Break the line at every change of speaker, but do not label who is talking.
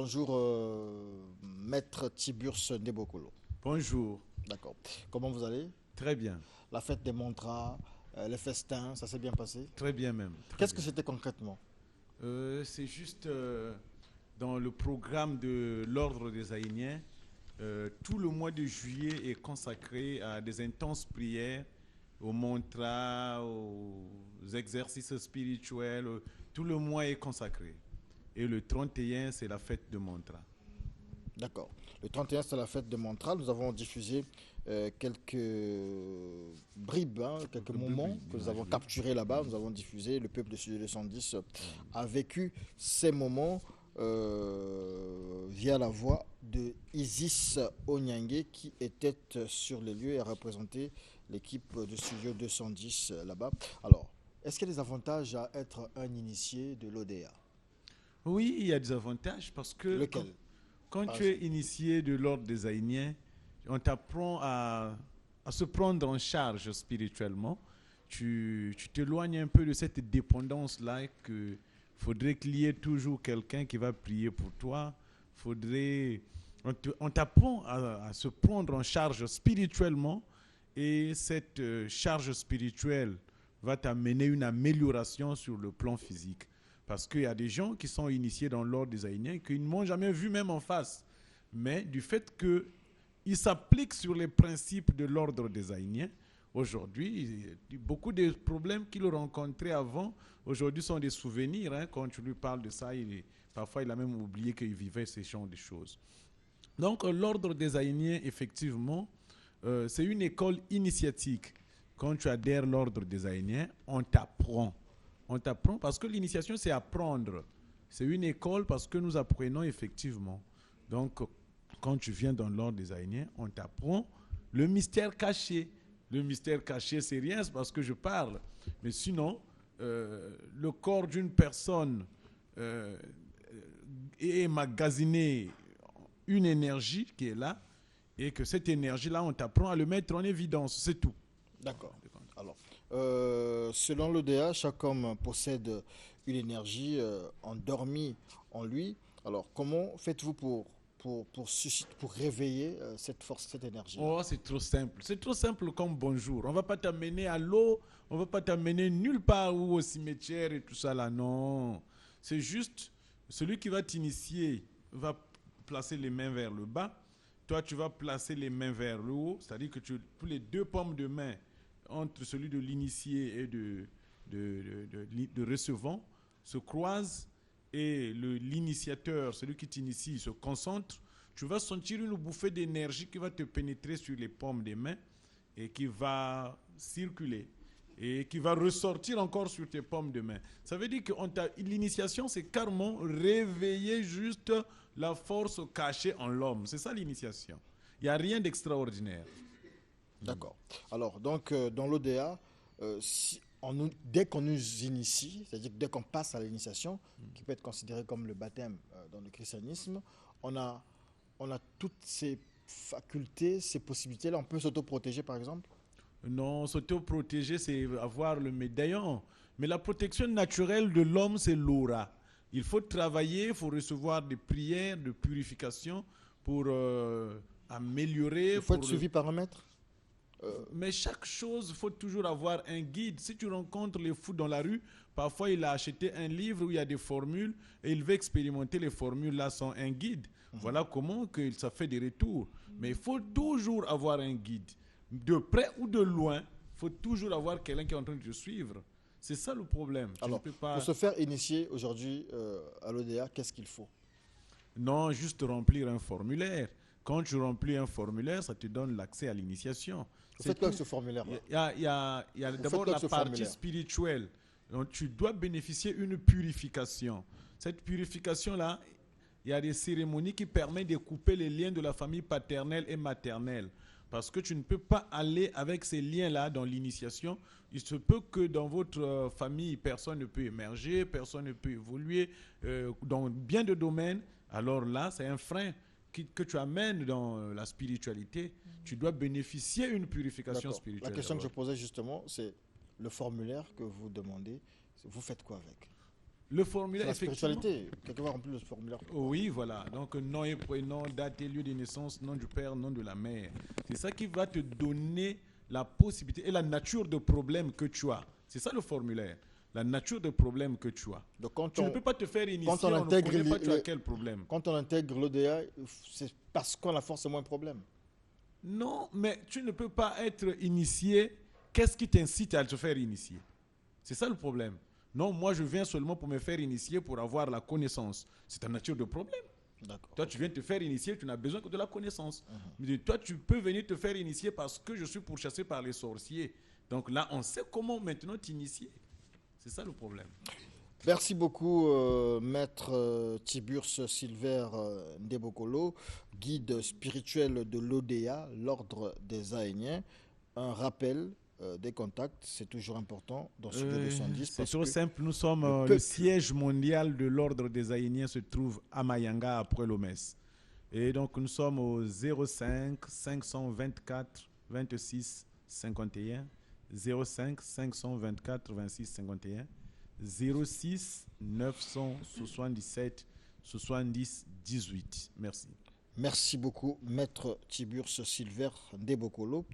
Bonjour, Maître Tiburce Ndebokolo.
Bonjour,
D'accord. Comment vous allez?
très bien,
La fête des Mantras, les festins, ça s'est bien passé?
très bien même. Très
Qu'est-ce que
bien.
c'était concrètement?
C'est juste dans le programme de l'Ordre des Haïniens, tout le mois de juillet est consacré à des intenses prières, aux mantras, aux exercices spirituels. Tout le mois est consacré. Et le 31, c'est la fête de mantra.
D'accord. Le 31, c'est la fête des Mantras. Nous avons diffusé quelques bribes, hein, quelques moments que nous avons capturés là-bas. Nous avons diffusé. Le peuple de Studio 210 a vécu ces moments via la voix de Isis Onyangue qui était sur les lieux et a représenté l'équipe de Studio 210 là-bas. Alors, est-ce qu'il y a des avantages à être un initié de l'ODA?
Oui, il y a des avantages parce que
Lequel?
quand tu es initié de l'Ordre des Haïniens, on t'apprend à se prendre en charge spirituellement. Tu t'éloignes un peu de cette dépendance-là que faudrait qu'il y ait toujours quelqu'un qui va prier pour toi. On t'apprend à se prendre en charge spirituellement et cette charge spirituelle va t'amener une amélioration sur le plan physique. Parce qu'il y a des gens qui sont initiés dans l'ordre des Haïniens qui ne m'ont jamais vu même en face. Mais du fait qu'ils s'appliquent sur les principes de l'ordre des Haïniens, aujourd'hui, beaucoup de problèmes qu'ils rencontraient avant, aujourd'hui sont des souvenirs. Hein. Quand tu lui parles de ça, parfois il a même oublié qu'il vivait ces genres de choses. Donc l'ordre des Haïniens, effectivement, c'est une école initiatique. Quand tu adhères à l'ordre des Haïniens, on t'apprend. On t'apprend parce que l'initiation, c'est apprendre. C'est une école parce que nous apprenons effectivement. Donc, quand tu viens dans l'ordre des Haïniens, on t'apprend le mystère caché. Le mystère caché, c'est rien, c'est parce que je parle. Mais sinon, le corps d'une personne est emmagasiné une énergie qui est là et que cette énergie-là, on t'apprend à le mettre en évidence. C'est tout.
D'accord. Alors, selon l'ODA, chaque homme possède une énergie endormie en lui. Alors, comment faites-vous pour réveiller cette force, cette énergie-là?
Oh, c'est trop simple. C'est trop simple comme bonjour. On ne va pas t'amener à l'eau, on ne va pas t'amener nulle part ou au cimetière et tout ça là. Non. C'est juste celui qui va t'initier va placer les mains vers le bas. Toi, tu vas placer les mains vers le haut. C'est-à-dire que pour les deux paumes de main entre celui de l'initié et de recevant se croisent et l'initiateur, celui qui t'initie, se concentre, tu vas sentir une bouffée d'énergie qui va te pénétrer sur les paumes des mains et qui va circuler et qui va ressortir encore sur tes paumes de main. Ça veut dire que l'initiation, c'est carrément réveiller juste la force cachée en l'homme. C'est ça l'initiation. Il n'y a rien d'extraordinaire.
D'accord. Alors, donc, dans l'ODA, dès qu'on nous initie, c'est-à-dire que dès qu'on passe à l'initiation, qui peut être considérée comme le baptême dans le christianisme, on a toutes ces facultés, ces possibilités-là. On peut s'autoprotéger, par exemple?
Non, s'auto-protéger, c'est avoir le médaillon. Mais la protection naturelle de l'homme, c'est l'aura. Il faut travailler, il faut recevoir des prières de purification pour améliorer.
Il faut être suivi par un maître?
Mais chaque chose, il faut toujours avoir un guide. Si tu rencontres les fous dans la rue, parfois il a acheté un livre où il y a des formules et il veut expérimenter les formules là sans un guide. Voilà comment que ça fait des retours. Mais il faut toujours avoir un guide. De près ou de loin, il faut toujours avoir quelqu'un qui est en train de te suivre. C'est ça le problème.
Alors, pour se faire initier aujourd'hui à l'ODA, qu'est-ce qu'il faut?
Non, juste remplir un formulaire. Quand tu remplis un formulaire, ça te donne l'accès à l'initiation.
Vous faites quoi avec ce formulaire-là?
Il y a d'abord la partie spirituelle. Donc, tu dois bénéficier d'une purification. Cette purification-là, il y a des cérémonies qui permettent de couper les liens de la famille paternelle et maternelle. Parce que tu ne peux pas aller avec ces liens-là dans l'initiation. Il se peut que dans votre famille, personne ne peut émerger, personne ne peut évoluer dans bien de domaines. Alors là, c'est un frein que tu amènes dans la spiritualité. Tu dois bénéficier d'une purification spirituelle.
La question que je posais justement, c'est le formulaire que vous demandez. Vous faites quoi avec?
Le formulaire,
la
effectivement.
spiritualité. Quelqu'un va remplir le formulaire.
Oui, voilà. Donc, nom et prénom, date et lieu de naissance, nom du père, nom de la mère. C'est ça qui va te donner la possibilité et la nature de problème que tu as. C'est ça le formulaire. La nature de problème que tu as.
Donc, quand
Tu ne peux pas te faire initier,
quand on
on ne
intègre
connaît pas tu as quel problème.
Quand on intègre l'ODA, c'est parce qu'on a forcément un problème.
Non, mais tu ne peux pas être initié. Qu'est-ce qui t'incite à te faire initier? C'est ça le problème. Non, moi je viens seulement pour me faire initier, pour avoir la connaissance. C'est ta nature de problème.
D'accord.
Toi, tu viens te faire initier, tu n'as besoin que de la connaissance. Mais toi, tu peux venir te faire initier parce que je suis pourchassé par les sorciers. Donc là, on sait comment maintenant t'initier. C'est ça le problème.
Merci beaucoup, Maître Tiburce Silver Ndebokolo, guide spirituel de l'ODA, l'Ordre des Ahéniens. Un rappel des contacts, c'est toujours important dans ce 210.
C'est trop simple. Nous sommes
le
le
peuple-
siège mondial de l'Ordre des Ahéniens se trouve à Mayanga, après Lomès. Et donc, nous sommes au 05 524 26 51, 05 524 26 51, 06 977 70 18. Merci.
Merci beaucoup, Maître Tiburce Silver Ndebokolo.